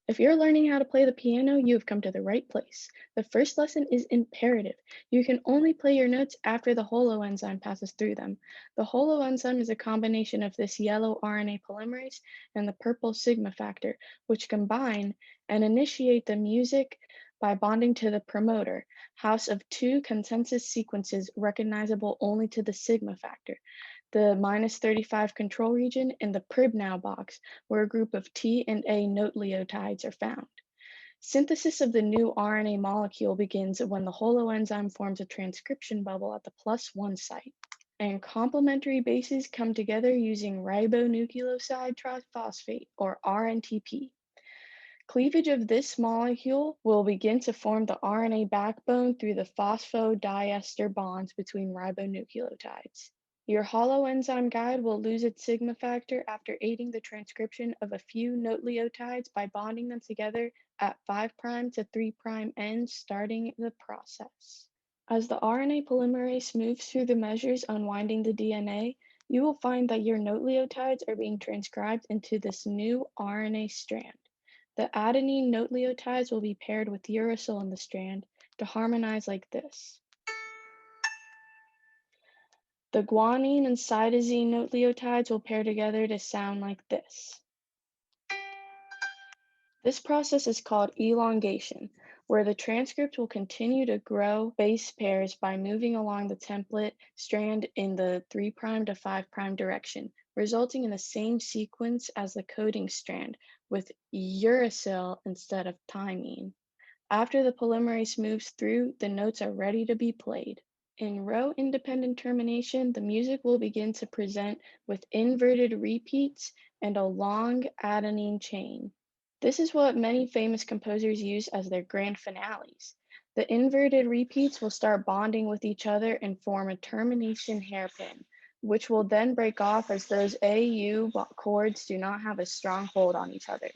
If you're learning how to play the piano, you have come to the right place. The first lesson is imperative. You can only play your notes after the holo enzyme passes through them. The holo enzyme is a combination of this yellow RNA polymerase and the purple sigma factor, which combine and initiate the music by bonding to the promoter, house of two consensus sequences recognizable only to the sigma factor, the -35 control region, and the Pribnow box, where a group of T and A nucleotides are found. Synthesis of the new RNA molecule begins when the holoenzyme forms a transcription bubble at the +1 site, and complementary bases come together using ribonucleoside triphosphate, or RNTP. Cleavage of this molecule will begin to form the RNA backbone through the phosphodiester bonds between ribonucleotides. Your holoenzyme guide will lose its sigma factor after aiding the transcription of a few nucleotides by bonding them together at 5' to 3' ends, starting the process. As the RNA polymerase moves through the measures unwinding the DNA, you will find that your nucleotides are being transcribed into this new RNA strand. The adenine nucleotides will be paired with uracil in the strand to harmonize like this. The guanine and cytosine nucleotides will pair together to sound like this. This process is called elongation, where the transcript will continue to grow base pairs by moving along the template strand in the 3' to 5' direction, resulting in the same sequence as the coding strand, with uracil instead of thymine. After the polymerase moves through, the notes are ready to be played. In row independent termination, the music will begin to present with inverted repeats and a long adenine chain. This is what many famous composers use as their grand finales. The inverted repeats will start bonding with each other and form a termination hairpin, which will then break off as those AU chords do not have a strong hold on each other.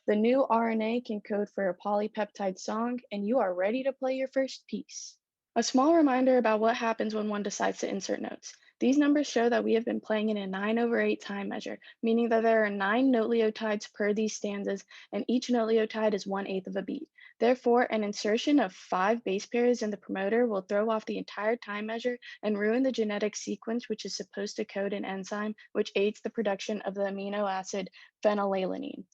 The new RNA can code for a polypeptide song, and you are ready to play your first piece. A small reminder about what happens when one decides to insert notes. These numbers show that we have been playing in a 9/8 time measure, meaning that there are 9 nucleotides per these stanzas, and each nucleotide is 1/8 of a beat. Therefore, an insertion of 5 base pairs in the promoter will throw off the entire time measure and ruin the genetic sequence which is supposed to code an enzyme which aids the production of the amino acid phenylalanine.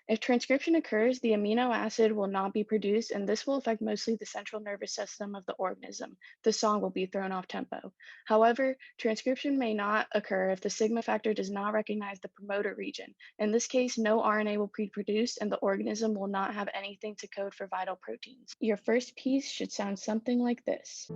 If transcription occurs, the amino acid will not be produced, and this will affect mostly the central nervous system of the organism. The song will be thrown off tempo. However, transcription may not occur if the sigma factor does not recognize the promoter region. In this case, no RNA will be produced, and the organism will not have anything to code for vital proteins. Your first piece should sound something like this.